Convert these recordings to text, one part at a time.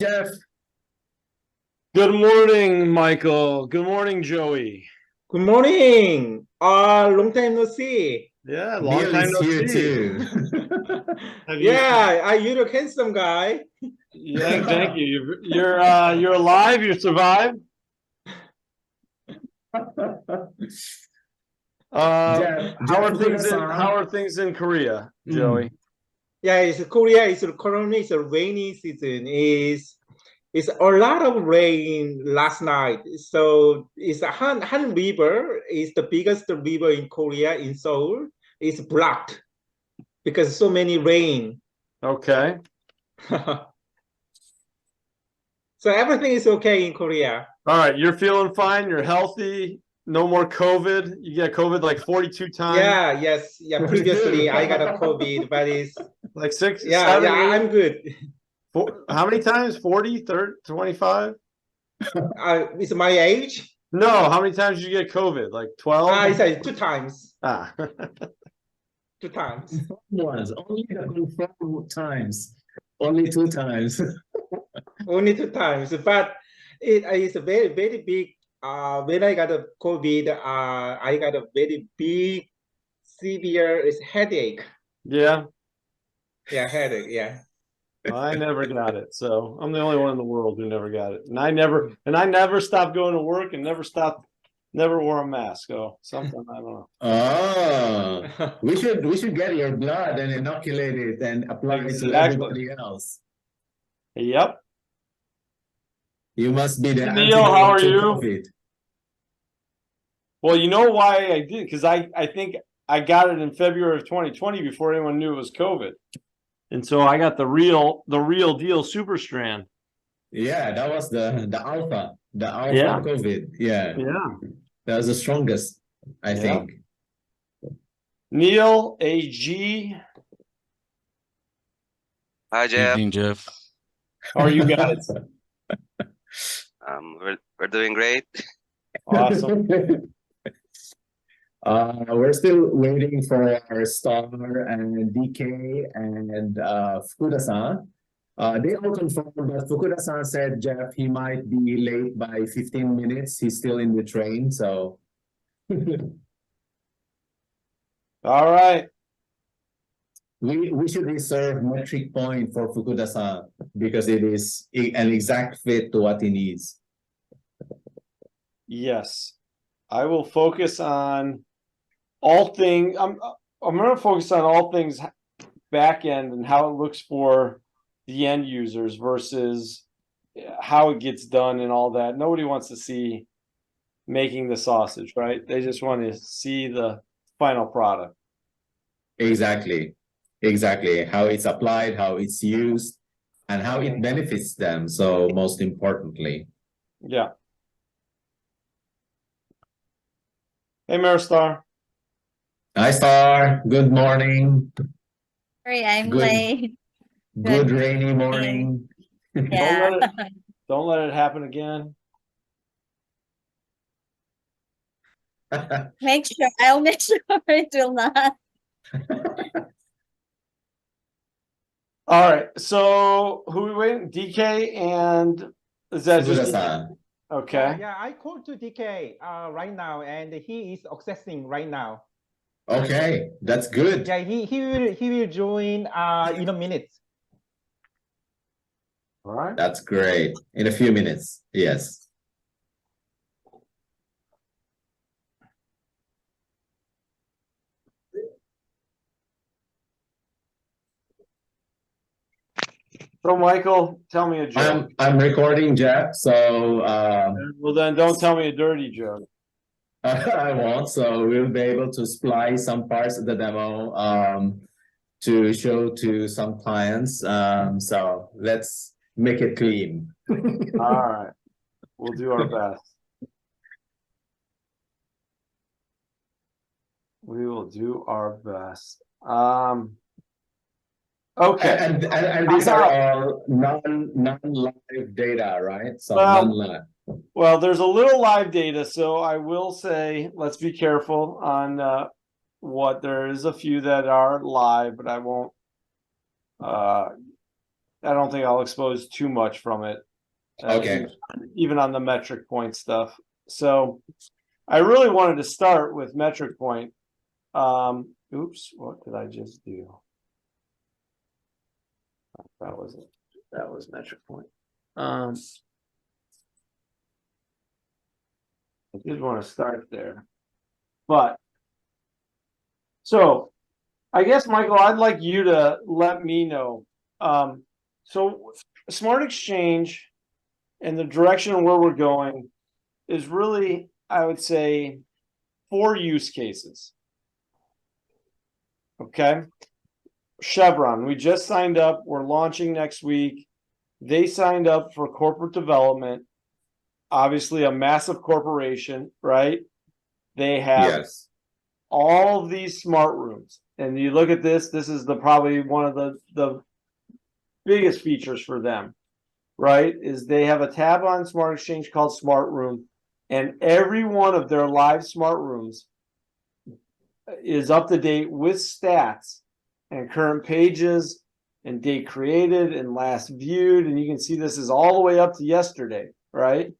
Jeff, Good morning, Michael. Good morning, Joey. Good morning. Long time no see. Yeah, long Neil time is no here see. too. Have you? Yeah, you look handsome guy. Yeah, thank you. You're alive. You survived. Jeff, How are things in Fukuda-san. Korea, Mm. Joey? Yeah, it's Korea. It's currently it's a rainy season. It's a lot of rain last night. So it's a Han River is the biggest river in Korea in Seoul. It's blocked because so many rain. Okay. So everything is okay in Korea. All right. You're feeling fine. You're healthy. No more COVID. You get COVID like 42 times. Yeah, yes, yeah. Previously I got a COVID, but it's Like six, yeah, seven, yeah. eight. I'm good. How many times? 40, 30, 25? It's my age. No. How many times did you get COVID? Like 12? I said two times. Ah. Two times. Once, only the confirmed times. Only 2 times. Only two times. But it is a very, very big. When I got a COVID, I got a very big, severe headache. Yeah. Yeah, headache. Yeah. I never got it, so I'm the only one in the world who never got it. And I never stopped going to work and never wore a mask. So something I don't know. Oh, we should get your blood and inoculate it and apply it to Exactly. everybody else. Yep. You must be the Neil, how antidote are to you? COVID. Well, you know why I did? Because I think I got it in February of 2020 before anyone knew it was COVID. And so I got the real deal super strand. Yeah, that was the alpha Yeah. COVID. Yeah, Yeah. that was the strongest, I Yeah. think. Neil AG. Hi, Jeff. Evening, Jeff. How are you guys? We're doing great. Awesome. We're still waiting for our Star and DK and Fukuda-san. They all confirmed, but Fukuda-san said, Jeff, he might be late by 15 minutes. He's still in the train, so. All right. We should reserve metric point for Fukuda-san because it is an exact fit to what he needs. Yes. I will focus on all things. I'm going to focus on all things back end and how it looks for the end users versus how it gets done and all that. Nobody wants to see making the sausage, right? They just want to see the final product. Exactly. How it's applied, how it's used, and how it benefits them. So most importantly. Yeah. Hey, Maristar. Hi, Star. Good morning. Sorry, I'm Good. late. Good rainy morning. Yeah. Don't let it happen again. I'll make sure it will not. All right. So who we waiting? DK and is that just Fukuda-san. okay? Yeah, I called to DK right now, and he is accessing right now. Okay, that's good. Yeah, he will join in a minute. All right. That's great. In a few minutes. Yes. So Michael, tell me a joke. I'm recording, Jeff. So Well, then don't tell me a dirty joke. I won't. So we'll be able to splice some parts of the demo to show to some clients. So let's make it clean. All right. We'll do our best. We will do our best. Okay. And these are all non-live data, right? So Well, non-live. Well, there's a little live data, so I will say let's be careful on what there is a few that are live, but I won't I don't think I'll expose too much from it. Okay. Even on the metric point stuff. So I really wanted to start with metric point. Oops, what did I just do? That was it. That was metric point. I did want to start there, but so I guess, Michael, I'd like you to let me know. So SmartExchange and the direction where we're going is really, I would say, 4 use cases. Okay. Chevron, we just signed up. We're launching next week. They signed up for corporate development. Obviously, a massive corporation, right? They have Yes. all of these smart rooms. And you look at this, this is probably one of the biggest features for them, right? Is they have a tab on SmartExchange called Smart Room, and every one of their live smart rooms is up to date with stats and current pages and date created and last viewed. And you can see this is all the way up to yesterday, right?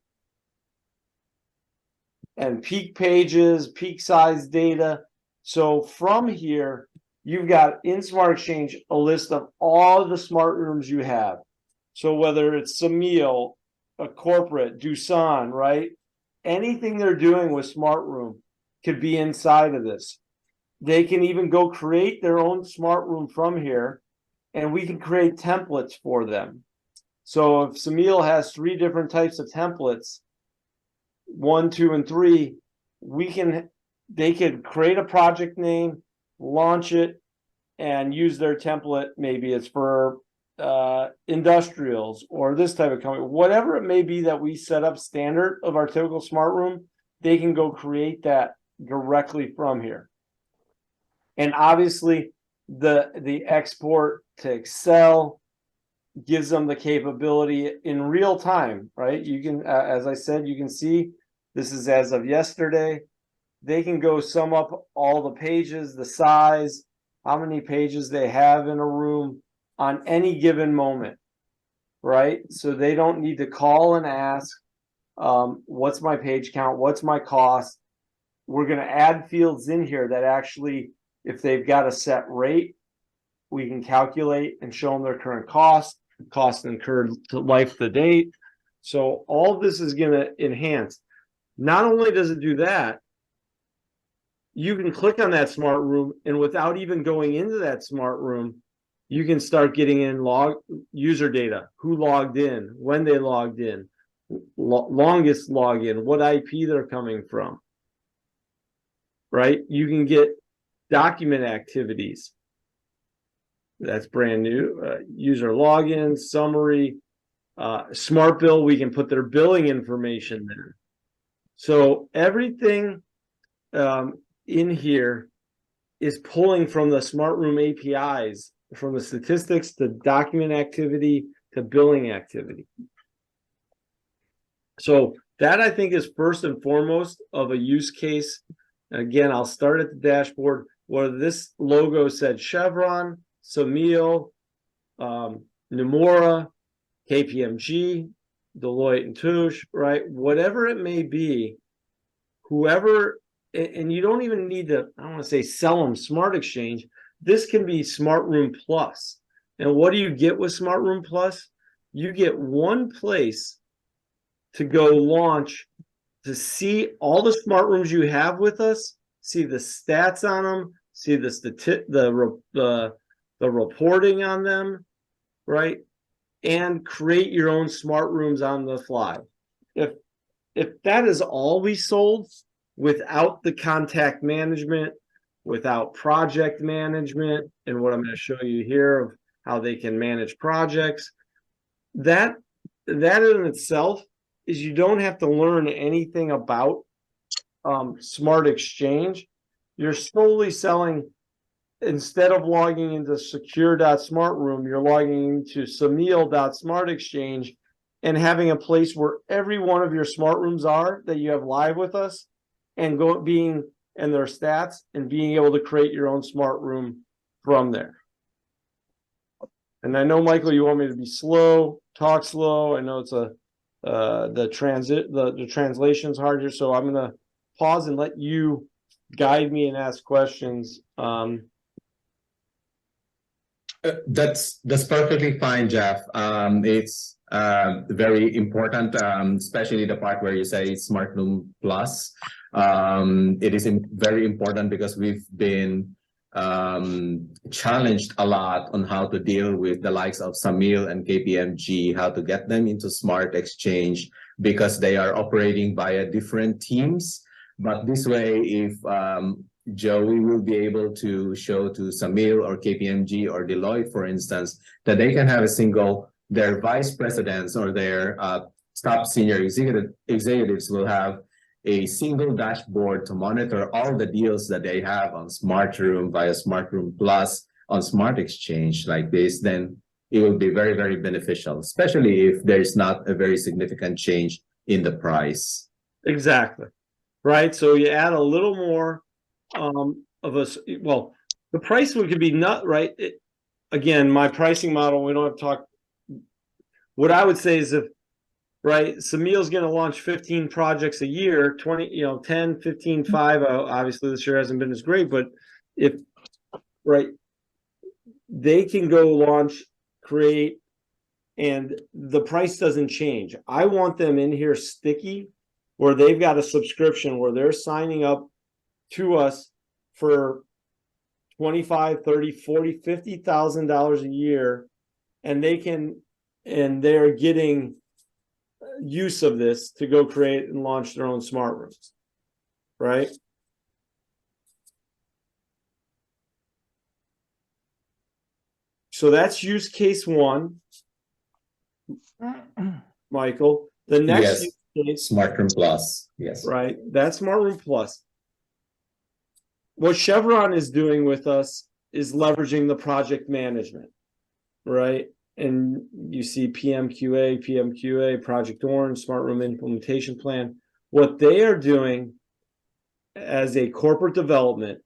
And peak pages, peak size data. So from here, you've got in SmartExchange a list of all of the smart rooms you have. So whether it's Samil, a corporate, Doosan, right? Anything they're doing with Smart Room could be inside of this. They can even go create their own smart room from here, and we can create templates for them. So if Samil has 3 different types of templates, 1, 2, and 3, they could create a project name, launch it, and use their template. Maybe it's for industrials or this type of company, whatever it may be that we set up standard of our typical smart room, they can go create that directly from here. And obviously the export to Excel gives them the capability in real time, right? You can, as I said, you can see this is as of yesterday. They can go sum up all the pages, the size, how many pages they have in a room on any given moment, right? So they don't need to call and ask, what's my page count? What's my cost? We're going to add fields in here that actually, if they've got a set rate, we can calculate and show them their current cost incurred to life to date. So all this is going to enhance. Not only does it do that, you can click on that smart room, and without even going into that smart room, you can start getting in user data, who logged in, when they logged in, longest login, what IP they're coming from, right? You can get document activities. That's brand new. User login, summary, smart bill, we can put their billing information there. So everything in here is pulling from the smart room APIs, from the statistics to document activity to billing activity. So that, I think, is first and foremost of a use case. Again, I'll start at the dashboard where this logo said Chevron, Samil, Nomura, KPMG, Deloitte and Touche, right? Whatever it may be, whoever, and you don't even need to, I don't want to say sell them SmartExchange. This can be Smart Room Plus. And what do you get with Smart Room Plus? You get one place to go launch, to see all the smart rooms you have with us, see the stats on them, see the reporting on them, right? And create your own smart rooms on the fly. If that is all we sold, without the contact management, without project management, and what I'm going to show you here of how they can manage projects, that in itself is, you don't have to learn anything about SmartExchange. You're solely selling, instead of logging into secure.smartroom, you're logging into Samil.smartexchange and having a place where every one of your smart rooms are that you have live with us, and and their stats, and being able to create your own smart room from there. And I know, Michael, you want me to be slow, talk slow. I know it's the translation's hard here, so I'm gonna pause and let you guide me and ask questions. That's perfectly fine, Jeff. It's very important, especially the part where you say Smart Room Plus. It is very important because we've been challenged a lot on how to deal with the likes of Samil and KPMG, how to get them into SmartExchange because they are operating via different teams. But this way, if Joey will be able to show to Samil or KPMG or Deloitte, for instance, that they can have their vice presidents or their top senior executives will have a single dashboard to monitor all the deals that they have on Smart Room via Smart Room Plus on SmartExchange like this, then it will be very, very beneficial, especially if there's not a very significant change in the price. Exactly. Right. So you add a little more of us. Well, the price could be not right. Again, my pricing model, we don't have to talk. What I would say is if, right, Samil's going to launch 15 projects a year, 20, 10, 15, 5. Obviously, this year hasn't been as great, but if, right, they can go launch, create, and the price doesn't change. I want them in here sticky, where they've got a subscription where they're signing up to us for $25, $30, $40, $50,000 a year, and they're getting use of this to go create and launch their own smart rooms, right? So that's use case 1, Michael. The next use case, Smart Room Plus. Yes. Right. That's Smart Room Plus. What Chevron is doing with us is leveraging the project management, right? And you see PMQA, Project Orange, Smart Room Implementation Plan. What they are doing as a corporate development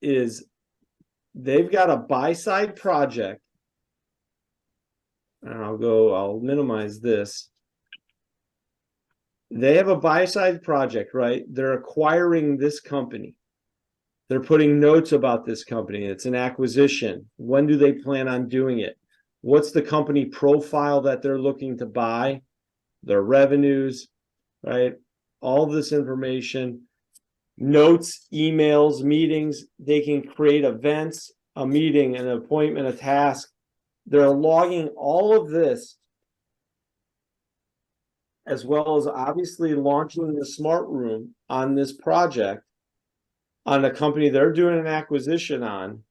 is they've got a buy-side project. And I'll minimize this. They have a buy-side project, right? They're acquiring this company. They're putting notes about this company. It's an acquisition. When do they plan on doing it? What's the company profile that they're looking to buy? Their revenues, right? All this information, notes, emails, meetings. They can create events, a meeting, an appointment, a task. They're logging all of this, as well as obviously launching the smart room on this project on a company they're doing an acquisition on.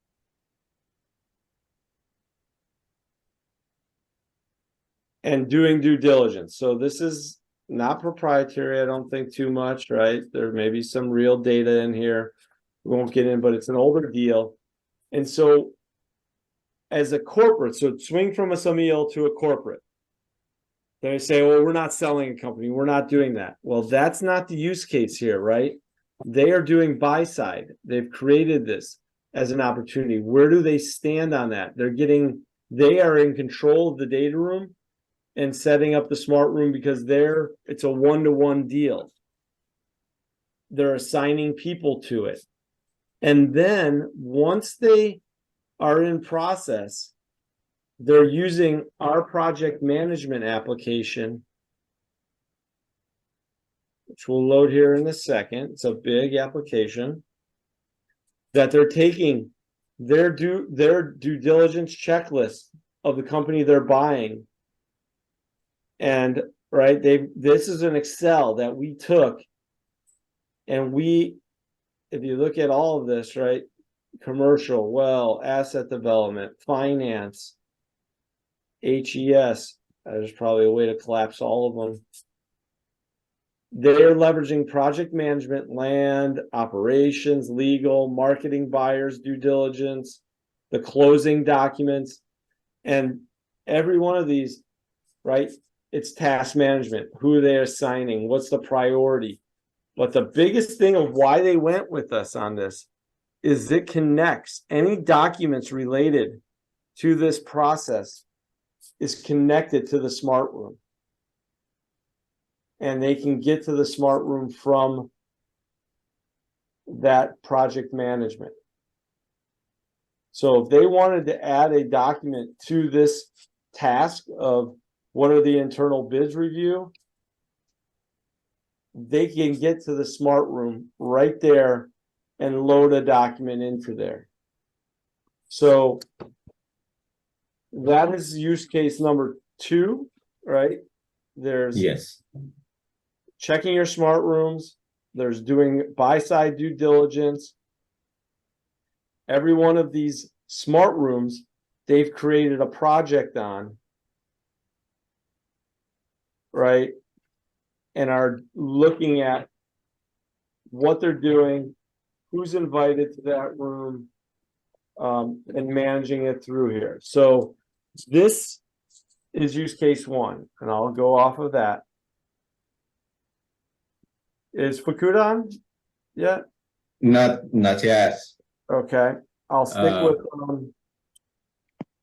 And doing due diligence. So this is not proprietary, I don't think too much, right? There may be some real data in here. We won't get in, but it's an older deal. And so as a corporate, so swing from a Samil to a corporate. They say, well, we're not selling a company. We're not doing that. Well, that's not the use case here, right? They are doing buy side. They've created this as an opportunity. Where do they stand on that? They are in control of the data room and setting up the smart room because it's a one-to-one deal. They're assigning people to it. And then once they are in process, they're using our project management application, which we'll load here in a second. It's a big application that they're taking their due diligence checklist of the company they're buying. And right, this is an Excel that we took, and if you look at all of this, right, commercial, asset development, finance, HES, there's probably a way to collapse all of them. They're leveraging project management, land, operations, legal, marketing, buyers, due diligence, the closing documents, and every one of these, right? It's task management. Who they're assigning, what's the priority. But the biggest thing of why they went with us on this is it connects any documents related to this process is connected to the smart room. And they can get to the smart room from that project management. So if they wanted to add a document to this task of what are the internal bids review, they can get to the smart room right there and load a document into there. So that is use case number 2, right? There's Yes. checking your smart rooms. There's doing buy-side due diligence. Every one of these smart rooms, they've created a project on, right? And are looking at what they're doing, who's invited to that room, and managing it through here. So this is use case 1, and I'll go off of that. Is Fukuda on yet? Not yet. Okay, I'll stick with.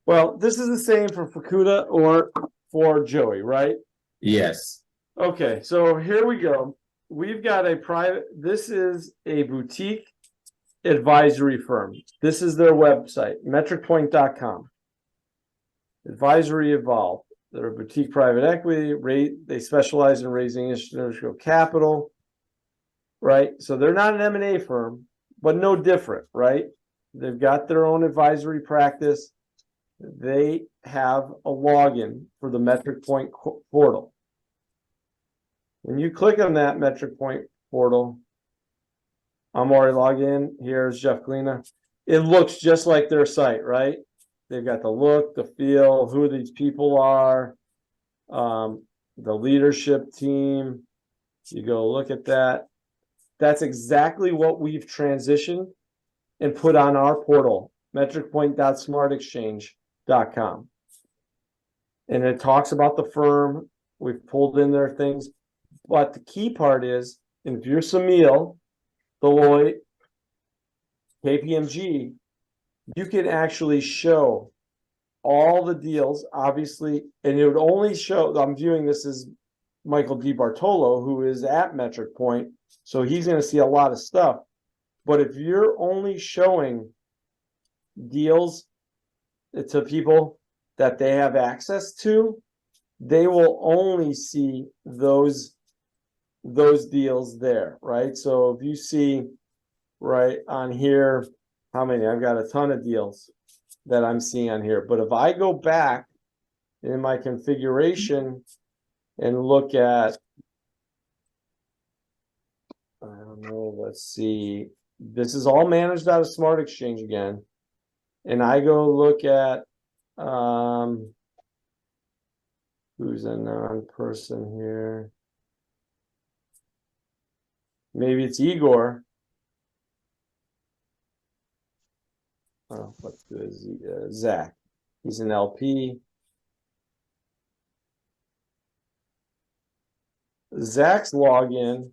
Well, this is the same for Fukuda or for Joey, right? Yes. Okay, so here we go. We've got a private. This is a boutique advisory firm. This is their website, metricpoint.com. Advisory Evolved. They're a boutique private equity. They specialize in raising institutional capital. Right, so they're not an M&A firm, but no different, right? They've got their own advisory practice. They have a login for the Metric Point portal. When you click on that Metric Point portal, I'm already logged in. Here's Jeff Glena. It looks just like their site, right? They've got the look, the feel, who these people are, the leadership team. You go look at that. That's exactly what we've transitioned and put on our portal, metricpoint.smartexchange.com. And it talks about the firm. We've pulled in their things. But the key part is, if you're Samil, Deloitte, KPMG, you can actually show all the deals, obviously, and it would only show, I'm viewing this as Michael DiBartolo, who is at Metric Point. So he's going to see a lot of stuff. But if you're only showing deals to people that they have access to, they will only see those deals there, right? So if you see right on here, how many? I've got a ton of deals that I'm seeing on here. But if I go back in my configuration and look at, I don't know, let's see. This is all managed out of SmartExchange again. And I go look at who's a non-person here. Maybe it's Igor. Oh, let's do Zach. He's an LP. Zach's login.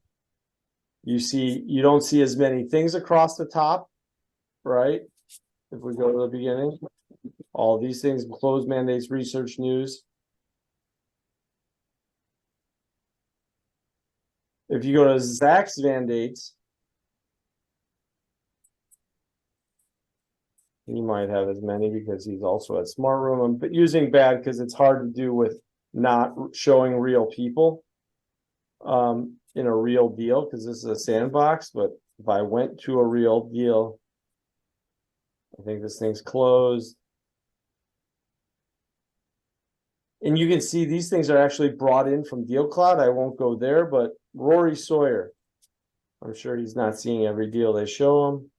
You don't see as many things across the top, right? If we go to the beginning, all these things, closed mandates, research news. If you go to Zach's mandates, he might have as many because he's also at Smart Room. But using bad because it's hard to do with not showing real people. In a real deal, because this is a sandbox. But if I went to a real deal, I think this thing's closed. And you can see these things are actually brought in from Deal Cloud. I won't go there, but Rory Sawyer, I'm sure he's not seeing every deal they show him.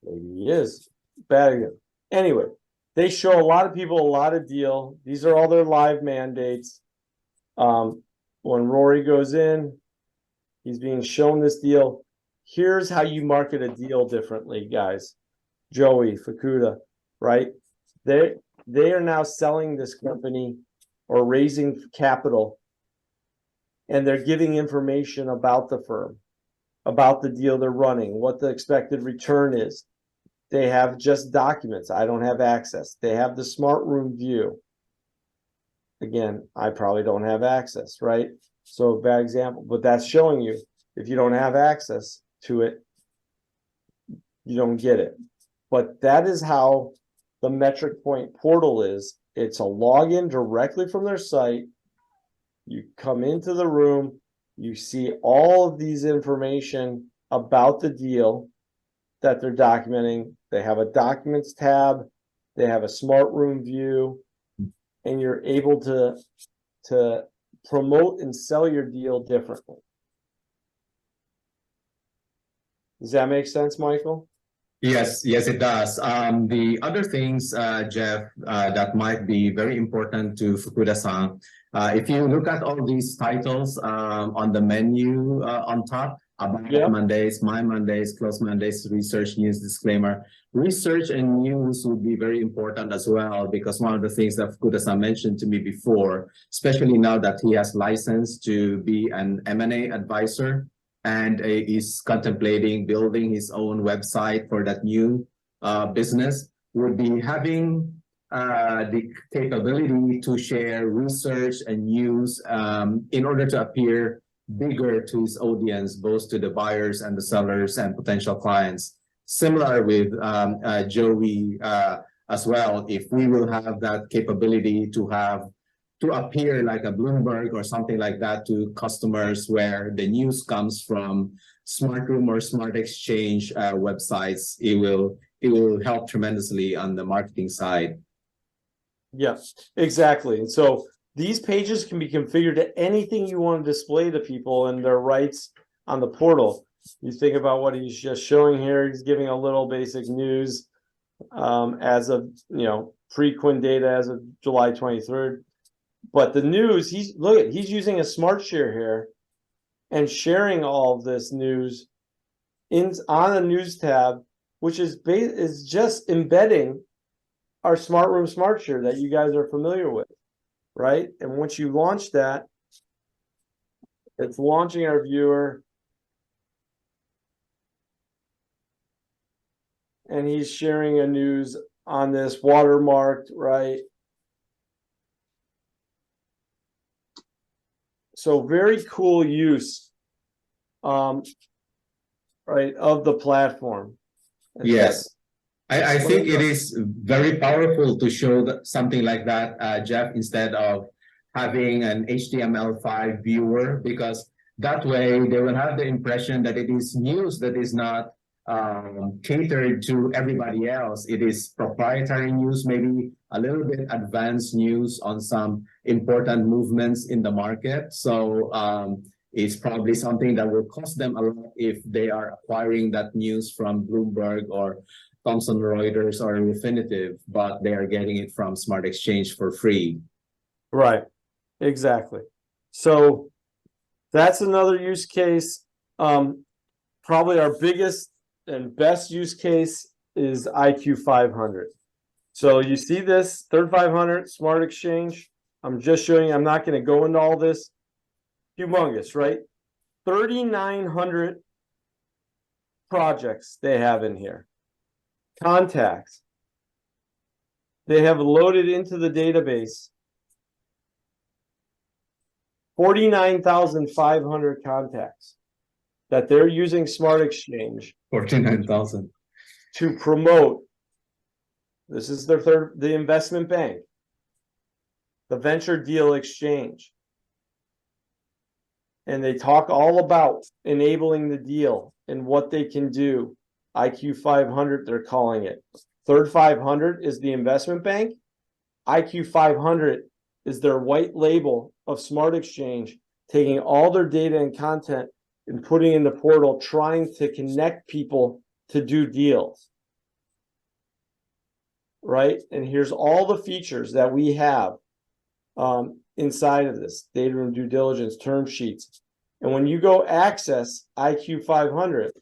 Maybe he is. Bad again. Anyway, they show a lot of people a lot of deal. These are all their live mandates. When Rory goes in, he's being shown this deal. Here's how you market a deal differently, guys. Joey, Fukuda, right? They are now selling this company or raising capital and they're giving information about the firm, about the deal they're running, what the expected return is. They have just documents. I don't have access. They have the smart room view. Again, I probably don't have access, right? So bad example, but that's showing you if you don't have access to it, you don't get it. But that is how the Metric Point portal is. It's a login directly from their site. You come into the room, you see all of these information about the deal that they're documenting. They have a documents tab, they have a smart room view, and you're able to promote and sell your deal differently. Does that make sense, Michael? Yes, yes, it does. The other things, Jeff, that might be very important to Fukuda-san, if you look at all these titles on the menu on top, about Mondays, My Mondays, Close Mondays, Research, News, Disclaimer. Research and news would be very important as well, because one of the things that Fukuda-san mentioned to me before, especially now that he has license to be an M&A advisor, and is contemplating building his own website for that new business, would be having the capability to share research and news in order to appear bigger to his audience, both to the buyers and the sellers and potential clients. Similar with Joey as well, if we will have that capability to appear like a Bloomberg or something like that to customers, where the news comes from Smart Room or SmartExchange websites, it will help tremendously on the marketing side. Yes, exactly. And so these pages can be configured to anything you want to display to people and their rights on the portal. You think about what he's just showing here. He's giving a little basic news as of, pre-Quinn data as of July 23rd. But the news, he's using a smart share here and sharing all of this news on a news tab, which is just embedding our Smart Room Smart Share that you guys are familiar with, right? And once you launch that, it's launching our viewer, and he's sharing a news on this watermarked, right? So very cool use, right, of the platform. Yes, I think it is very powerful to show something like that, Jeff, instead of having an HTML5 viewer, because that way they will have the impression that it is news that is not catered to everybody else. It is proprietary news, maybe a little bit advanced news on some important movements in the market. So it's probably something that will cost them a lot if they are acquiring that news from Bloomberg or Thomson Reuters or Refinitiv, but they are getting it from SmartExchange for free. Right, exactly. So that's another use case. Probably our biggest and best use case is IQ 500. So you see this third 500 SmartExchange. I'm just showing you, I'm not going to go into all this. Humongous, right? 3,900 projects they have in here. Contacts. They have loaded into the database 49,500 contacts that they're using SmartExchange 49,000 to promote. This is the investment bank, the venture deal exchange. And they talk all about enabling the deal and what they can do. IQ 500, they're calling it. Third 500 is the investment bank. IQ 500 is their white label of SmartExchange, taking all their data and content and putting in the portal, trying to connect people to do deals. Right? And here's all the features that we have inside of this: data room due diligence, term sheets. And when you go access IQ 500,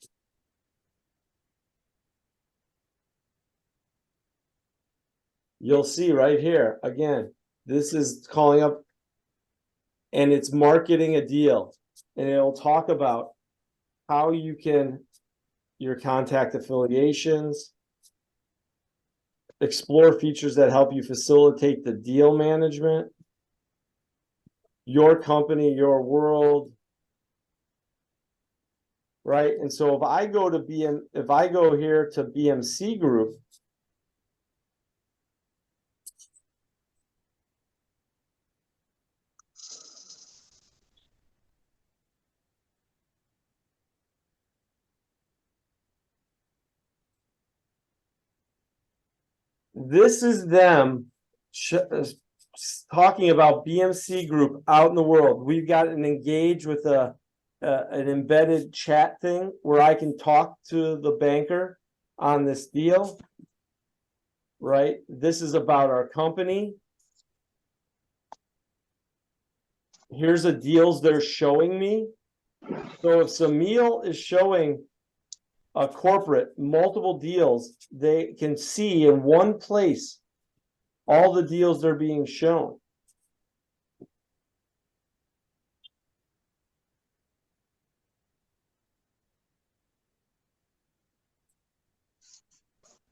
you'll see right here, again, this is calling up and it's marketing a deal, and it'll talk about how you can, your contact affiliations, explore features that help you facilitate the deal management, your company, your world, right? And so if I go here to BMC Group, this is them talking about BMC Group out in the world. We've got an engage with an embedded chat thing where I can talk to the banker on this deal, right? This is about our company. Here's the deals they're showing me. So if Samil is showing a corporate multiple deals, they can see in one place all the deals they're being shown.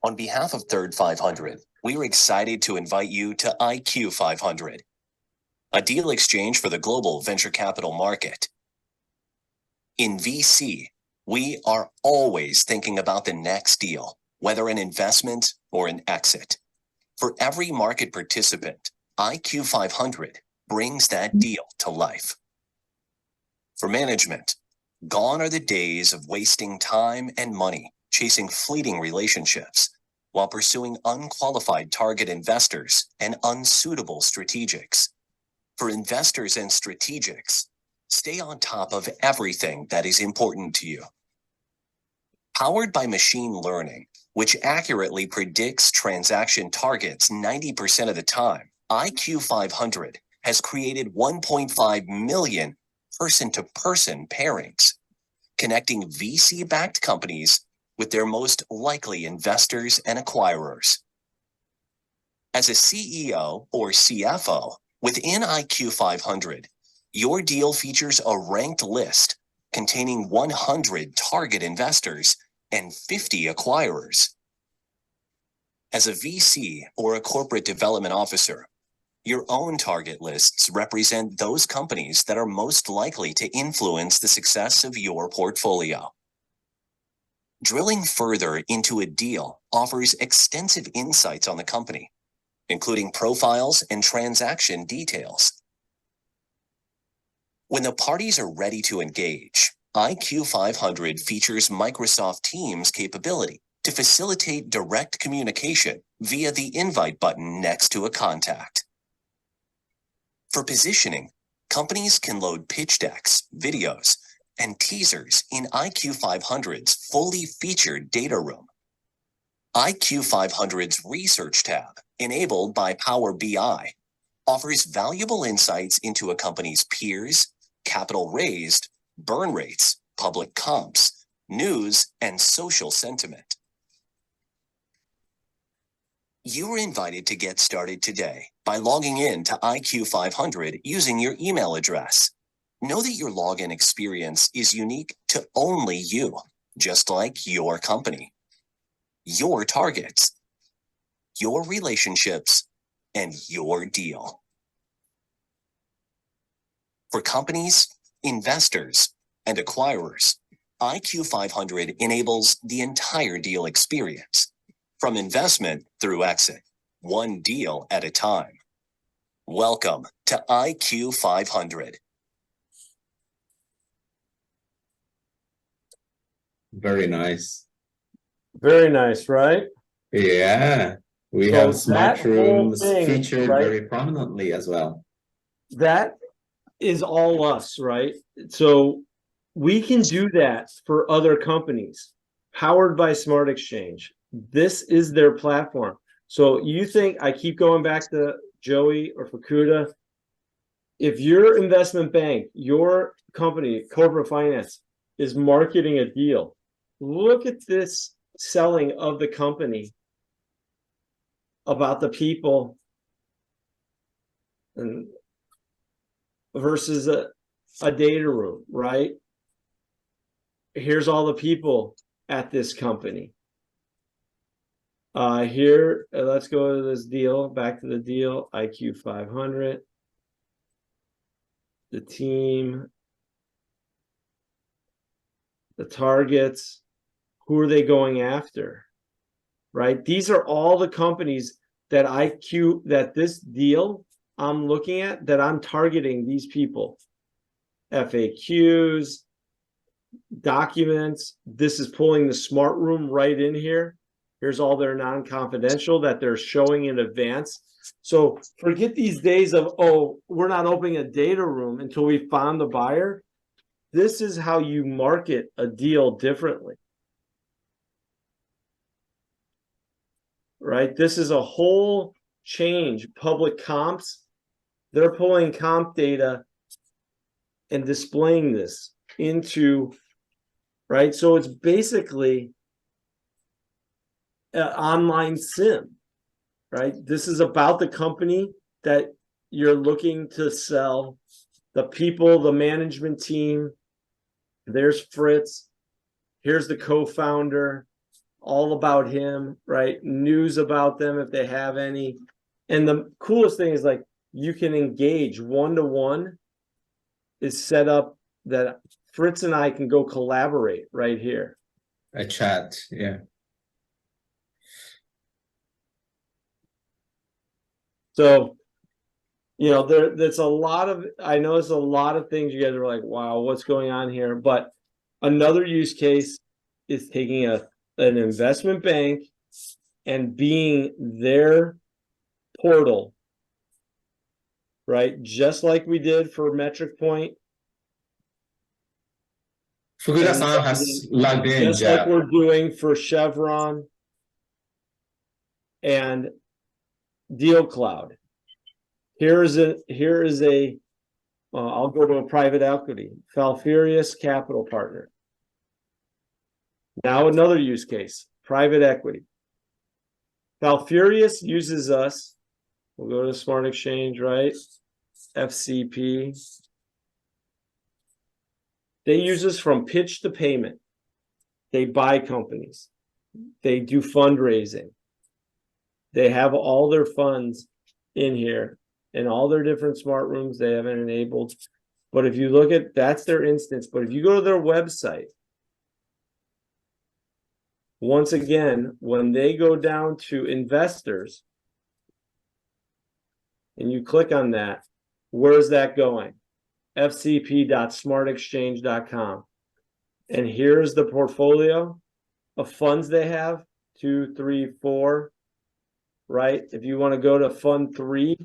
On behalf of Third 500, we are excited to invite you to IQ 500, a deal exchange for the global venture capital market. In VC, we are always thinking about the next deal, whether an investment or an exit. For every market participant, IQ 500 brings that deal to life. For management, gone are the days of wasting time and money chasing fleeting relationships while pursuing unqualified target investors and unsuitable strategics. For investors and strategics, stay on top of everything that is important to you. Powered by machine learning, which accurately predicts transaction targets 90% of the time, IQ 500 has created 1.5 million person-to-person pairings, connecting VC-backed companies with their most likely investors and acquirers. As a CEO or CFO within IQ 500, your deal features a ranked list containing 100 target investors and 50 acquirers. As a VC or a corporate development officer, your own target lists represent those companies that are most likely to influence the success of your portfolio. Drilling further into a deal offers extensive insights on the company, including profiles and transaction details. When the parties are ready to engage, IQ 500 features Microsoft Teams capability to facilitate direct communication via the invite button next to a contact. For positioning, companies can load pitch decks, videos, and teasers in IQ 500's fully featured data room. IQ 500's Research tab, enabled by Power BI, offers valuable insights into a company's peers, capital raised, burn rates, public comps, news, and social sentiment. You are invited to get started today by logging in to IQ 500 using your email address. Know that your login experience is unique to only you, just like your company, your targets, your relationships, and your deal. For companies, investors, and acquirers, IQ 500 enables the entire deal experience, from investment through exit, one deal at a time. Welcome to IQ 500. Very nice. Very nice, right? Yeah. We So have smart that whole rooms thing, featured right? very prominently as well. That is all us, right? So we can do that for other companies, powered by SmartExchange. This is their platform. So you think, I keep going back to Joey or Fukuda, if your investment bank, your company, corporate finance, is marketing a deal, look at this selling of the company about the people. And versus a data room, right? Here's all the people at this company. Here, let's go to this deal, back to the deal, IQ 500. The team, the targets, who are they going after, right? These are all the companies that that this deal I'm looking at, that I'm targeting these people. FAQs, documents. This is pulling the smart room right in here. Here's all their non-confidential that they're showing in advance. So forget these days of, oh, we're not opening a data room until we found the buyer. This is how you market a deal differently. Right? This is a whole change. Public comps, they're pulling comp data and displaying this into, right? So it's basically an online sim, right? This is about the company that you're looking to sell, the people, the management team. There's Fritz. Here's the co-founder, all about him, right? News about them if they have any. And the coolest thing is, like, you can engage one-to-one is set up that Fritz and I can go collaborate right here. A chat, yeah. So, you know, there's a lot of, I know there's a lot of things you guys are like, wow, what's going on here? But another use case is taking an investment bank and being their portal, right? Just like we did for Metric Point. Fukuda-san has logged in, Just Jeff. like we're doing for Chevron and Deal Cloud. Here is a I'll go to a private equity, Falfurious Capital Partner. Now another use case, private equity. Falfurious uses us. We'll go to SmartExchange, right? FCP. They use us from pitch to payment. They buy companies. They do fundraising. They have all their funds in here and all their different smart rooms they haven't enabled. But if you look at, that's their instance. But if you go to their website, once again, when they go down to investors and you click on that, where's that going? fcp.smartexchange.com. And here's the portfolio of funds they have, 2, 3, 4, right? If you want to go to fund 3,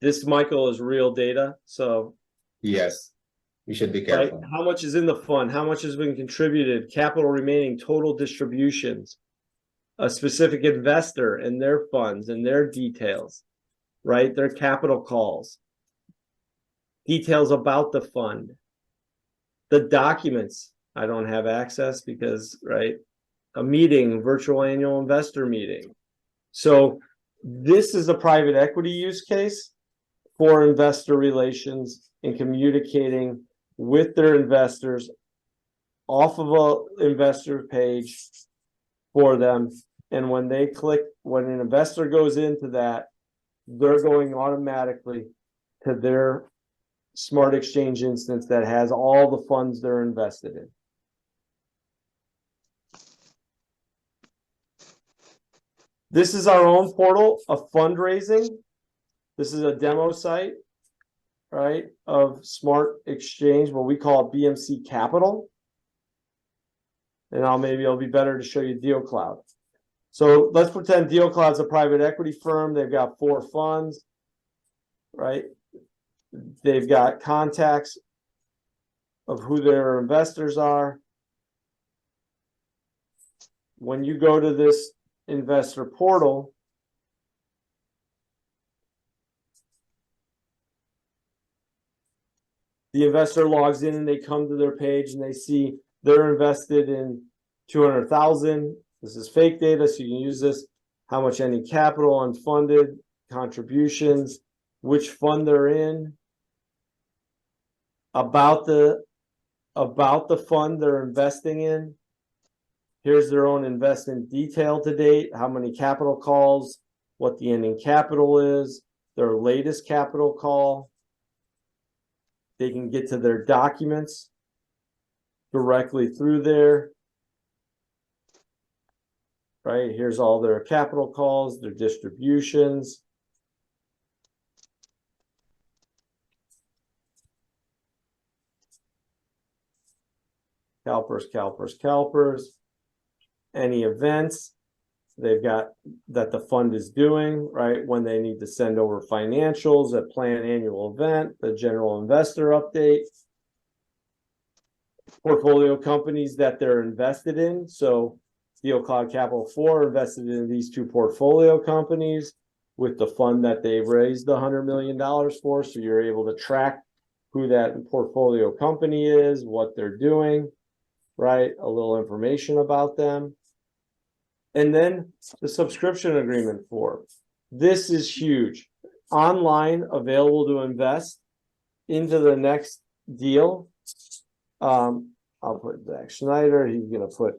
this, Michael, is real data. So Yes, you should be right, careful. how much is in the fund? How much has been contributed? Capital remaining, total distributions, a specific investor and their funds and their details, right? Their capital calls, details about the fund, the documents. I don't have access because, right, a meeting, virtual annual investor meeting. So this is a private equity use case for investor relations and communicating with their investors off of an investor page for them. And when they click, when an investor goes into that, they're going automatically to their SmartExchange instance that has all the funds they're invested in. This is our own portal of fundraising. This is a demo site, right, of SmartExchange, what we call BMC Capital. And maybe it'll be better to show you Deal Cloud. So let's pretend Deal Cloud's a private equity firm. They've got 4 funds, right? They've got contacts of who their investors are. When you go to this investor portal, the investor logs in and they come to their page and they see they're invested in 200,000 This is fake data, so you can use this. How much ending capital, unfunded, contributions, which fund they're in, about the fund they're investing in. Here's their own investment detail to date, how many capital calls, what the ending capital is, their latest capital call. They can get to their documents directly through there. Right, here's all their capital calls, their distributions. CalPERS. Any events they've got that the fund is doing, right? When they need to send over financials, a planned annual event, the general investor update, portfolio companies that they're invested in. So Steel Cloud Capital 4 invested in these two portfolio companies with the fund that they raised the $100 million for. So you're able to track who that portfolio company is, what they're doing, right? A little information about them. And then the subscription agreement form. This is huge. Online, available to invest into the next deal. I'll put Zach Schneider. He's going to put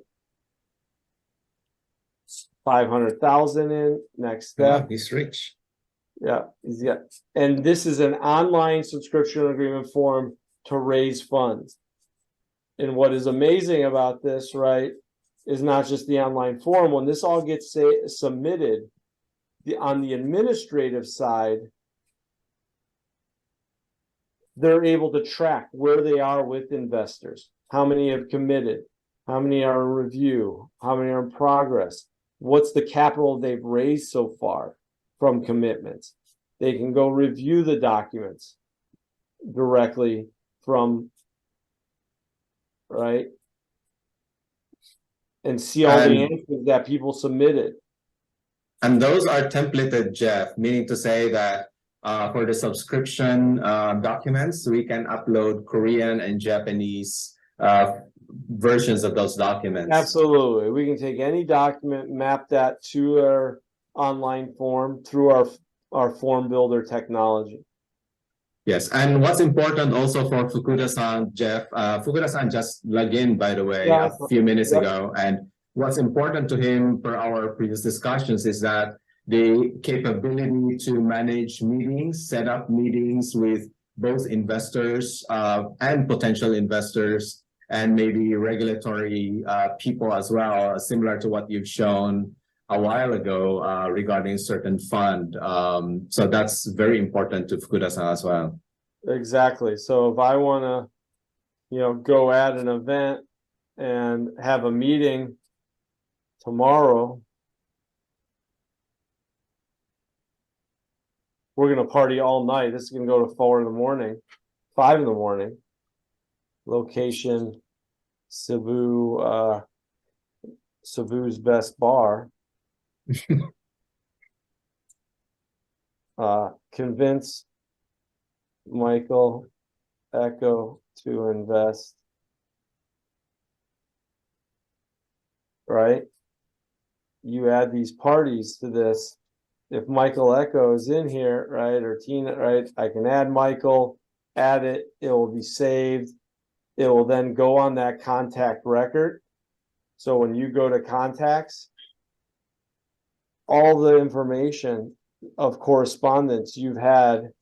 500,000 in. Next step. He's rich. Yeah, he's got. And this is an online subscription agreement form to raise funds. And what is amazing about this, right, is not just the online form. When this all gets submitted, on the administrative side, they're able to track where they are with investors. How many have committed? How many are in review? How many are in progress? What's the capital they've raised so far from commitments? They can go review the documents directly from, right? And see all the answers that people submitted. And those are templated, Jeff, meaning to say that for the subscription documents, we can upload Korean and Japanese versions of those documents. Absolutely. We can take any document, map that to our online form through our form builder technology. Yes, and what's important also for Fukuda-san, Jeff, Fukuda-san just logged in, by the way, Yeah. a few minutes ago. And what's important to him for our previous discussions is that the capability to manage meetings, set up meetings with both investors and potential investors, and maybe regulatory people as well, similar to what you've shown a while ago regarding certain fund. So that's very important to Fukuda-san as well. Exactly. So if I want to, go at an event and have a meeting tomorrow, we're going to party all night. This is going to go to 4 in the morning, 5 in the morning. Location, Cebu, Cebu's best bar. Convince Michael Echo to invest. Right? You add these parties to this. If Michael Echo is in here, right, or Tina, right, I can add Michael, add it, it will be saved. It will then go on that contact record. So when you go to contacts, all the information of correspondence you've had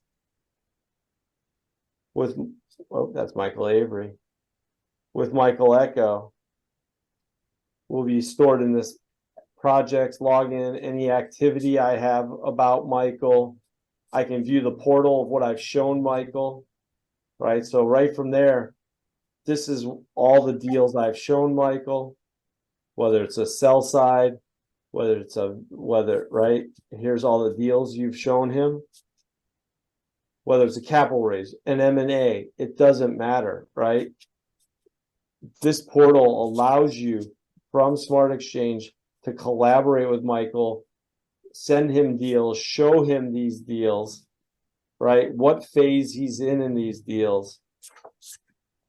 with, oh, that's Michael Avery, with Michael Echo will be stored in this projects, login, any activity I have about Michael. I can view the portal of what I've shown Michael, right? So right from there, this is all the deals I've shown Michael, whether it's a sell side, right? Here's all the deals you've shown him. Whether it's a capital raise, an M&A, it doesn't matter, right? This portal allows you from SmartExchange to collaborate with Michael, send him deals, show him these deals, right? What phase he's in these deals.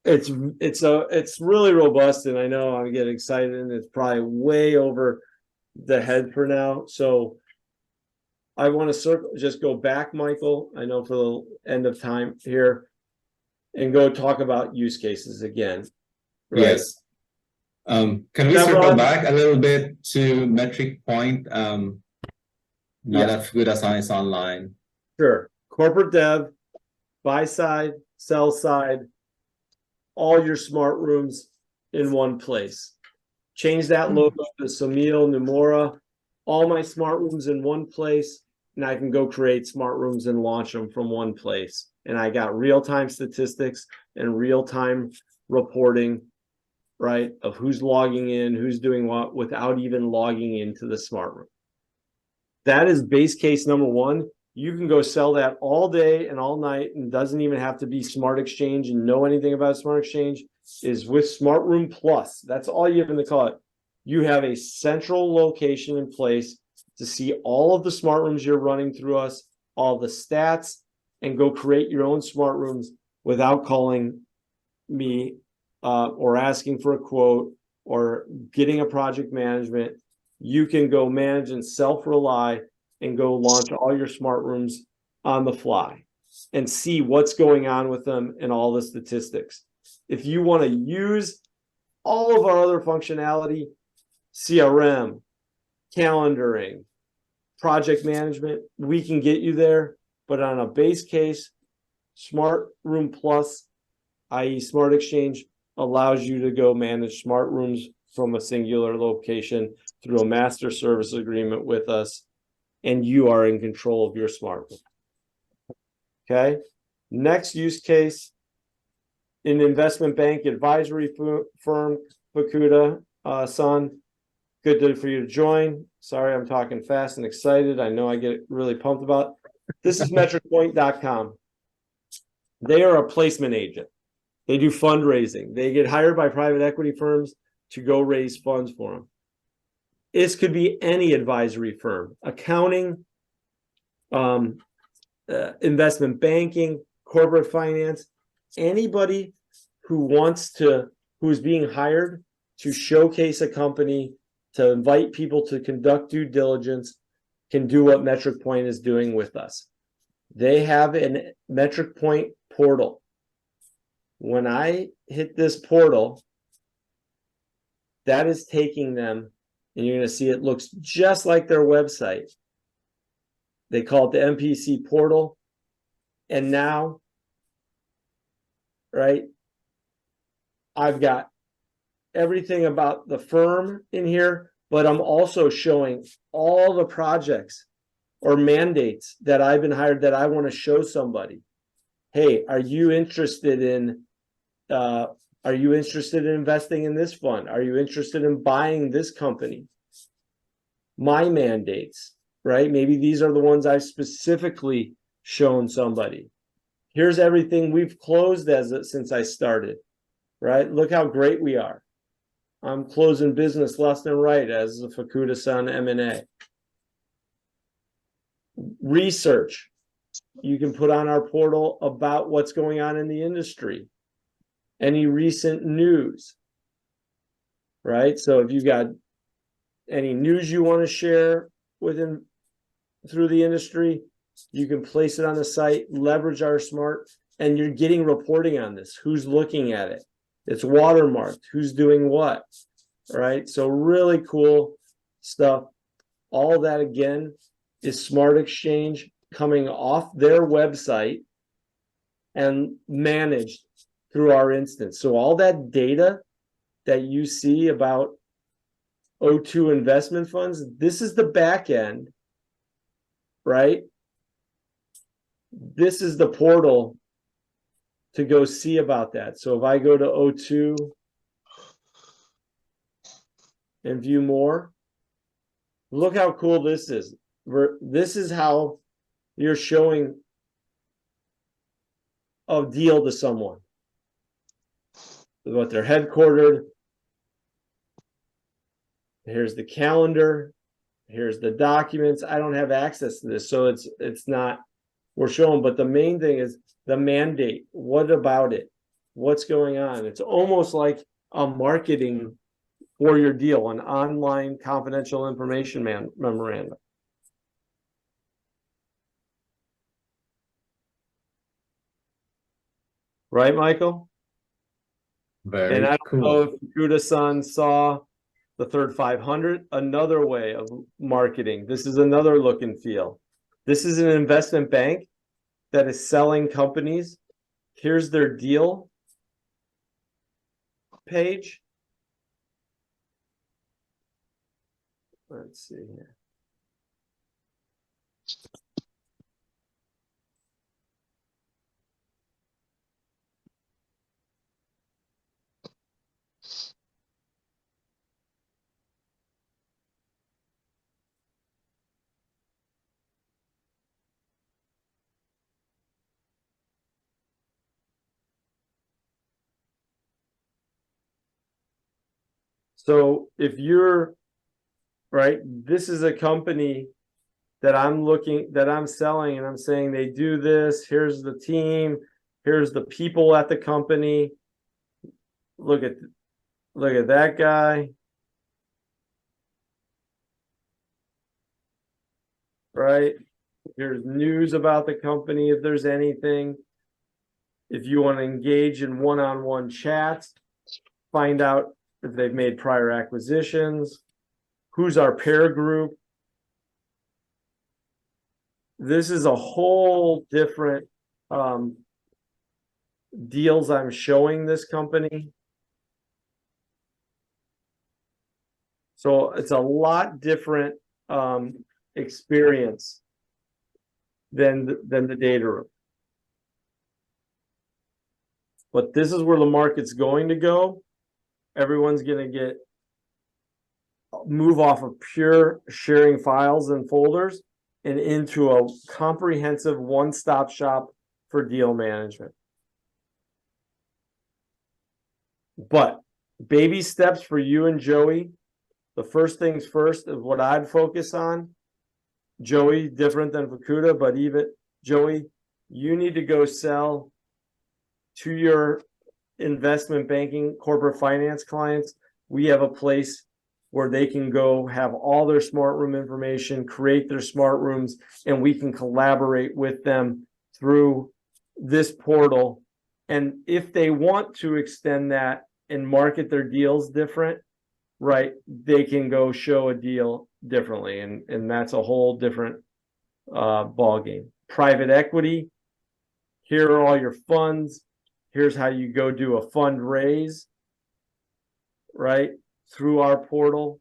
It's really robust, and I know I'm getting excited, and it's probably way over the head for now. So I want to just go back, Michael. I know for the end of time here, and go talk about use cases again. Right? Yes. Can we circle back a little bit to metric point? Now that Fukuda-san is online. Sure. Corporate dev, buy side, sell side, all your smart rooms in one place. Change that logo to Samil Nomura, all my smart rooms in one place, and I can go create smart rooms and launch them from one place. And I got real-time statistics and real-time reporting, right, of who's logging in, who's doing what, without even logging into the smart room. That is base case number one. You can go sell that all day and all night, and doesn't even have to be SmartExchange and know anything about SmartExchange. Is with Smart Room Plus. That's all you have to call it. You have a central location in place to see all of the smart rooms you're running through us, all the stats, and go create your own smart rooms without calling me or asking for a quote or getting a project management. You can go manage and self-rely and go launch all your smart rooms on the fly and see what's going on with them and all the statistics. If you want to use all of our other functionality, CRM, calendaring, project management, we can get you there. But on a base case, Smart Room Plus, i.e. SmartExchange, allows you to go manage smart rooms from a singular location through a master service agreement with us, and you are in control of your smart room. Okay. Next use case, an investment bank advisory firm, Fukuda san. Good for you to join. Sorry, I'm talking fast and excited. I know I get really pumped about it. This is metricpoint.com. They are a placement agent. They do fundraising. They get hired by private equity firms to go raise funds for them. This could be any advisory firm, accounting, investment banking, corporate finance, anybody who's being hired to showcase a company, to invite people to conduct due diligence, can do what Metric Point is doing with us. They have a Metric Point portal. When I hit this portal, that is taking them, and you're going to see it looks just like their website. They call it the MPC portal. And now, right, I've got everything about the firm in here, but I'm also showing all the projects or mandates that I've been hired that I want to show somebody. Hey, are you interested in investing in this fund? Are you interested in buying this company? My mandates, right? Maybe these are the ones I've specifically shown somebody. Here's everything we've closed since I started, right? Look how great we are. I'm closing business left and right as the Fukuda-san M&A. Research. You can put on our portal about what's going on in the industry. Any recent news, right? So if you got any news you want to share through the industry, you can place it on the site, leverage our smart, and you're getting reporting on this. Who's looking at it? It's watermarked. Who's doing what? All right. So really cool stuff. All that again is SmartExchange coming off their website and managed through our instance. So all that data that you see about O2 investment funds, this is the back end, right? This is the portal to go see about that. So if I go to O2 and view more, look how cool this is. This is how you're showing a deal to someone. What they're headquartered. Here's the calendar. Here's the documents. I don't have access to this, so it's not, we're showing, but the main thing is the mandate. What about it? what's going on. It's almost like a marketing for your deal, an online confidential information memorandum. Right, Michael? Very And I don't cool. know if Kuda-san saw the third 500, another way of marketing. This is another look and feel. This is an investment bank that is selling companies. Here's their deal page. Let's see here. So if you're right, this is a company that I'm selling, and I'm saying they do this. Here's the team. Here's the people at the company. Look at that guy. Right? Here's news about the company if there's anything. If you want to engage in one-on-one chats, find out if they've made prior acquisitions, who's our peer group. This is a whole different deals I'm showing this company. So it's a lot different experience than the data room. But this is where the market's going to go. Everyone's going to move off of pure sharing files and folders and into a comprehensive one-stop shop for deal management. But baby steps for you and Joey. The first things first is what I'd focus on. Joey, different than Fukuda, but even Joey, you need to go sell to your investment banking, corporate finance clients. We have a place where they can go have all their smart room information, create their smart rooms, and we can collaborate with them through this portal. And if they want to extend that and market their deals different, right, they can go show a deal differently. And that's a whole different ball game. Private equity, here are all your funds. Here's how you go do a fundraise, right, through our portal,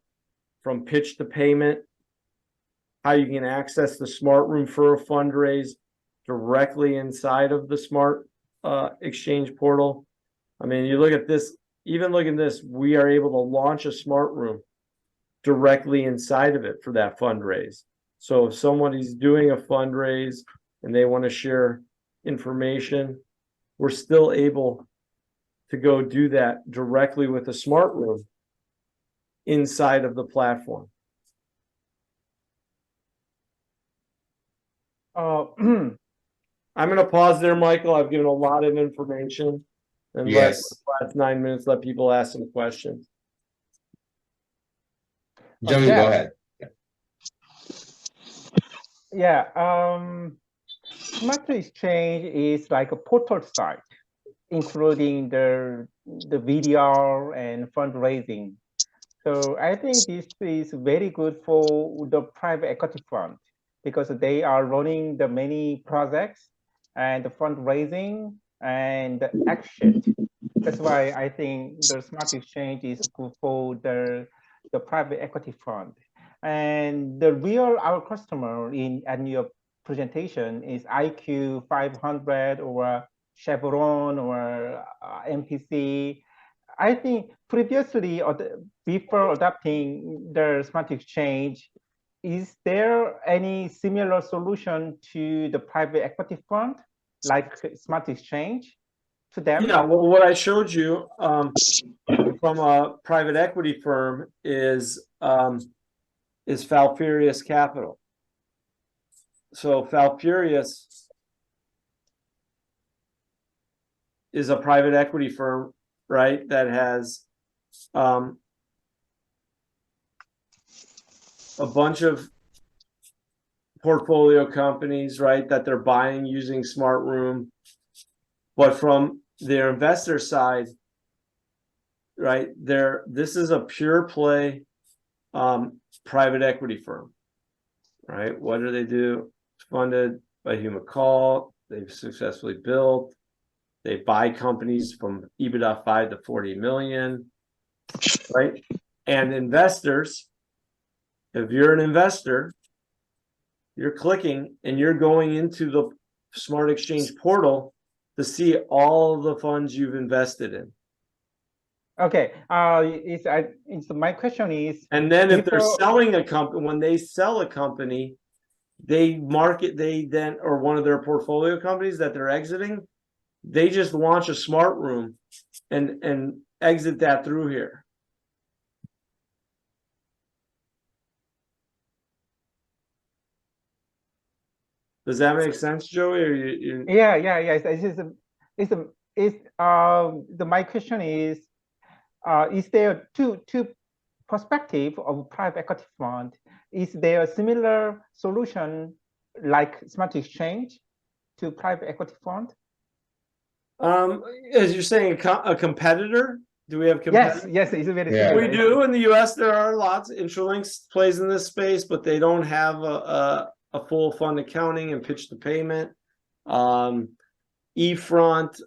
from pitch to payment, how you can access the smart room for a fundraise directly inside of the smart exchange portal. I mean, you look at this, even look at this, we are able to launch a smart room directly inside of it for that fundraise. So if somebody's doing a fundraise and they want to share information, we're still able to go do that directly with a smart room inside of the platform. I'm going to pause there, Michael. I've given a lot of information, and Yes. last 9 minutes, let people ask some questions. Joey, Yeah. go ahead. Yeah, SmartExchange is like a portal site, including the video and fundraising. So I think this is very good for the private equity fund because they are running the many projects and the fundraising and the action. That's why I think the SmartExchange is good for the private equity fund. And our customer in your presentation is IQ 500 or Chevron or MPC. I think previously, before adopting the SmartExchange, is there any similar solution to the private equity fund like SmartExchange to them? Yeah, well, what I showed you from a private equity firm is Falfurious Capital. So Falfurious is a private equity firm, right? That has a bunch of portfolio companies, right, that they're buying using SmartRoom. But from their investor side, right, this is a pure play private equity firm, right? What do they do? It's funded by Hugh McCall. They've successfully built. They buy companies from EBITDA 5 to 40 million, right? And investors, if you're an investor, you're clicking and you're going into the SmartExchange portal to see all the funds you've invested in. Okay. It's my question is. And then if they're selling a company, when they sell a company, or one of their portfolio companies that they're exiting, they just launch a SmartRoom and exit that through here. Does that make sense, Joey? Or you... Yeah. My question is there two perspective of private equity fund? Is there a similar solution like SmartExchange to private equity fund? As you're saying, a competitor? Do we have competitors? Yes, it's very Yeah. similar. We do. In the US, there are lots. Intralinks plays in this space, but they don't have a full fund accounting and pitch to payment. eFront,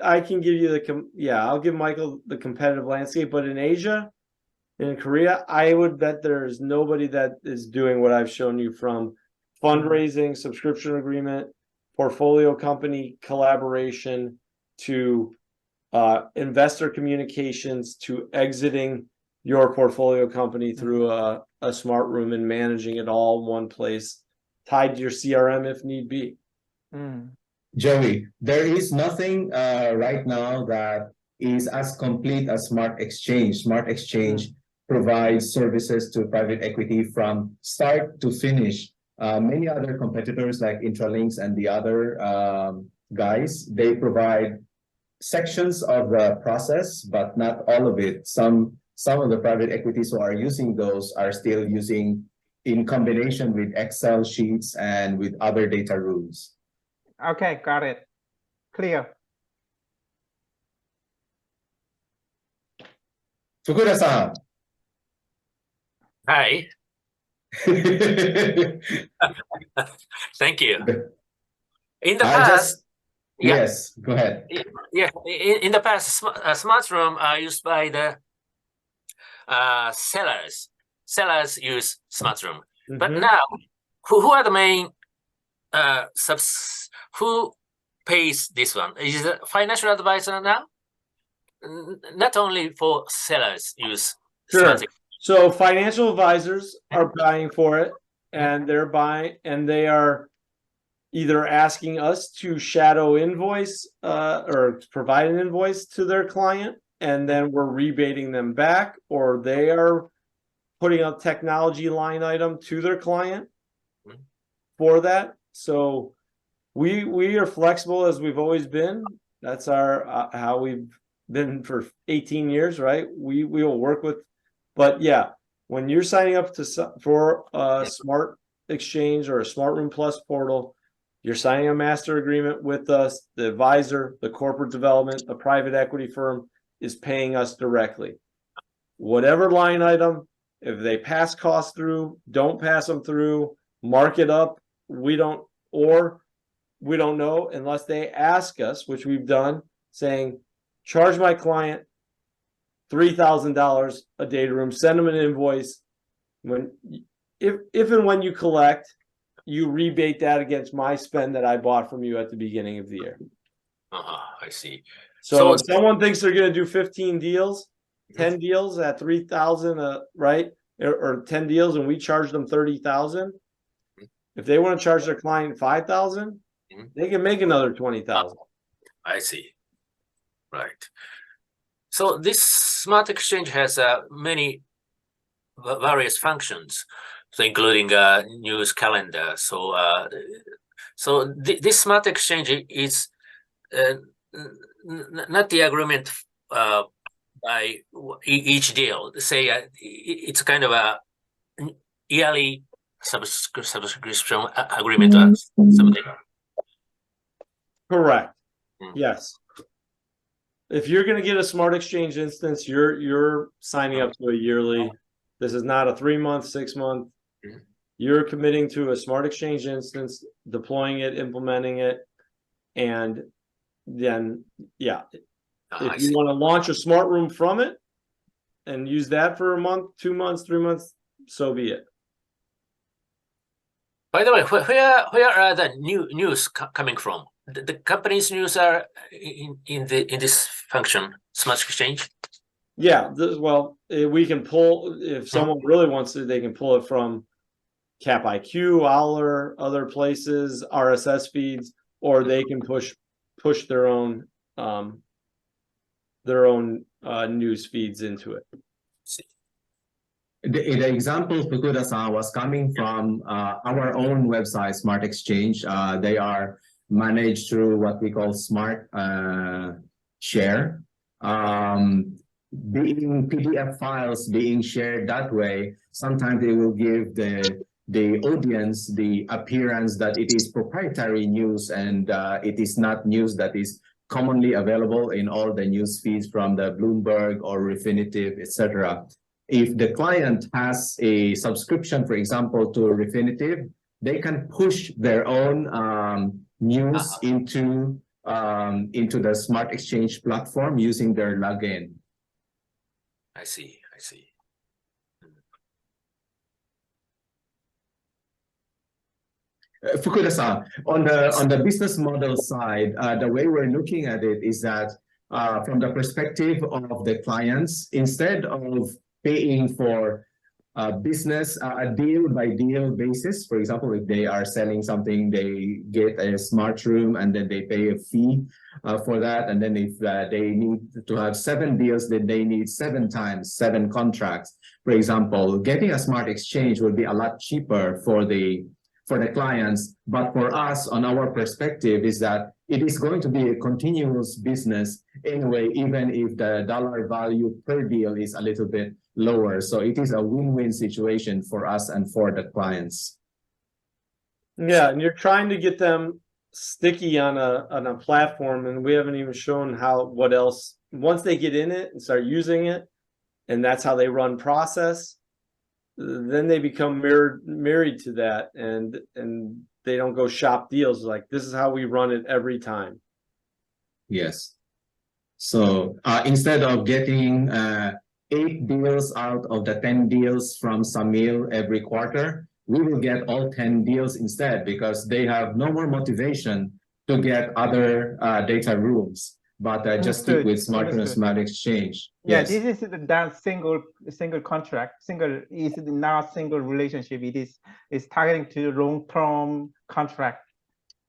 I can give you I'll give Michael the competitive landscape, but in Asia, in Korea, I would bet there's nobody that is doing what I've shown you, from fundraising, subscription agreement, portfolio company collaboration, to investor communications, to exiting your portfolio company through a SmartRoom and managing it all in one place, tied to your CRM if need be. Joey, there is nothing right now that is as complete as SmartExchange. SmartExchange provides services to private equity from start to finish. Many other competitors like Intralinks and the other guys, they provide sections of the process, but not all of it. Some of the private equities who are using those are still using in combination with Excel sheets and with other data rooms. Okay, got it. Clear. Fukuda-san. Hi. Thank you. In the past, yes, go ahead. Yeah, in the past, SmartRoom are used by the sellers. Sellers use SmartRoom, but now, who are the main who pays this one? Is it a financial advisor now? Not only for sellers use SmartExchange. So financial advisors are buying for it, and they're buying, and they are either asking us to shadow invoice or provide an invoice to their client, and then we're rebating them back, or they are putting a technology line item to their client for that. So we are flexible, as we've always been. That's our how we've been for 18 years, right? We will work with, but yeah, when you're signing up for a SmartExchange or a SmartRoom Plus portal, you're signing a master agreement with us. The advisor, the corporate development, the private equity firm is paying us directly. Whatever line item, if they pass costs through, don't pass them through, mark it up, we don't know unless they ask us, which we've done, saying, charge my client $3,000 a data room, send them an invoice. If and when you collect, you rebate that against my spend that I bought from you at the beginning of the year. I see. So if someone thinks they're going to do 15 deals, 10 deals at 3,000, right? Or 10 deals, and we charge them 30,000. If they want to charge their client 5,000, they can make another 20,000. I see. Right. So this SmartExchange has many various functions, so including news calendar. So this SmartExchange is not the agreement by each deal. Say it's kind of a yearly subscription agreement or something. Correct. Mm. Yes. If you're going to get a SmartExchange instance, you're signing up to a yearly. This is not a 3-month, 6-month. Mhm. You're committing to a SmartExchange instance, deploying it, implementing it, and then if you want to launch a smart room from it and use that for a month, 2 months, 3 months, so be it. By the way, where are the news coming from? The company's news are in this function, SmartExchange. Yeah, we can pull, if someone really wants to, they can pull it from CapIQ, Owler, other places, RSS feeds, or they can push their own news feeds into it. The example Fukuda-san was coming from our own website, SmartExchange. They are managed through what we call Smart Share. Being PDF files being shared that way, sometimes they will give the audience the appearance that it is proprietary news and it is not news that is commonly available in all the news feeds from the Bloomberg or Refinitiv, etc. If the client has a subscription, for example, to Refinitiv, they can push their own news into the SmartExchange platform using their login. I see. Fukuda-san, on the business model side, the way we're looking at it is that from the perspective of the clients, instead of paying for business a deal by deal basis, for example, if they are selling something, they get a smart room and then they pay a fee for that, and then if they need to have 7 deals, then they need 7 times 7 contracts. For example, getting a SmartExchange will be a lot cheaper for the clients, but for us, on our perspective, is that it is going to be a continuous business anyway, even if the dollar value per deal is a little bit lower. So it is a win-win situation for us and for the clients. Yeah, and you're trying to get them sticky on a platform, and we haven't even shown what else. Once they get in it and start using it, and that's how they run process, then they become married to that, and they don't go shop deals. Like, this is how we run it every time. Yes. So instead of getting 8 deals out of the 10 deals from Samil every quarter, we will get all 10 deals instead, because they have no more motivation to get other data rooms, but just stick with SmartExchange. Yeah, Yes. this is that single contract. Is not single relationship. It's targeting to long-term contract.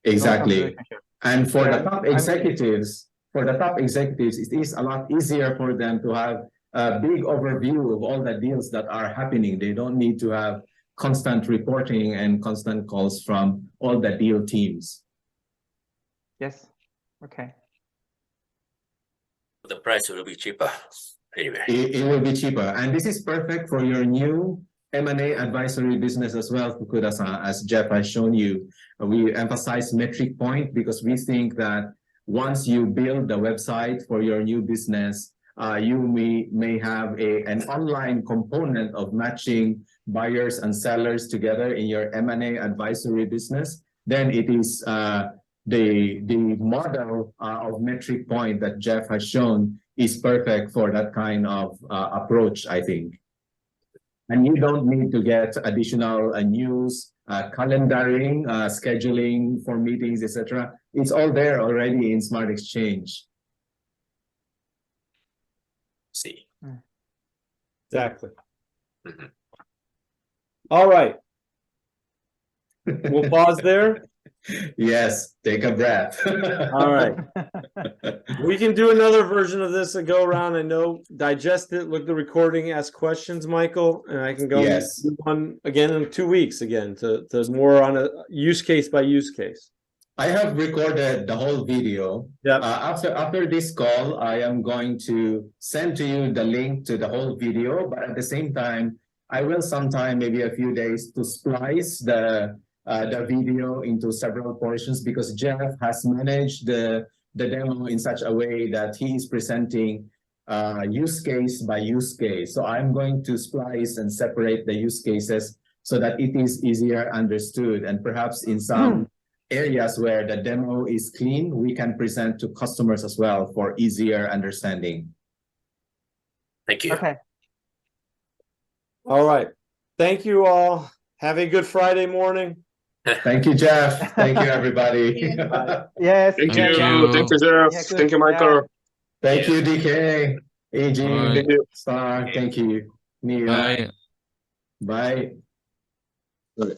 Exactly. And for the top executives, it is a lot easier for them to have a big overview of all the deals that are happening. They don't need to have constant reporting and constant calls from all the deal teams. Yes. Okay. The price will be cheaper anyway. It will be cheaper, and this is perfect for your new M&A advisory business as well, Fukuda-san. As Jeff has shown you, we emphasize metric point because we think that once you build the website for your new business, you may have an online component of matching buyers and sellers together in your M&A advisory business. Then it is the model of metric point that Jeff has shown is perfect for that kind of approach, I think. And you don't need to get additional news, calendaring, scheduling for meetings, etc. It's all there already in SmartExchange. See. Exactly. All right. We'll pause there. Yes, take a breath. All right. We can do another version of this and go around. I know, digest it, look at the recording, ask questions, Michael, and I can go do one again in 2 weeks again to more on a use case by use case. I have recorded the whole video. Yep. After this call, I am going to send to you the link to the whole video, but at the same time, I will sometime, maybe a few days, to splice the video into several portions, because Jeff has managed the demo in such a way that he is presenting use case by use case. So I'm going to splice and separate the use cases so that it is easier understood, and perhaps in some areas where the demo is clean, we can present to customers as well for easier understanding. Thank you. Okay. All right. Thank you all. Have a good Friday morning. Thank you, Jeff. Thank you, everybody. Yes. Thank yes. you. Thank you, Jeff. Yeah, good. Thank you, Michael. Thank you, DK, AG, Thank you. Star. Thank you, Neil. Bye. Bye. Okay.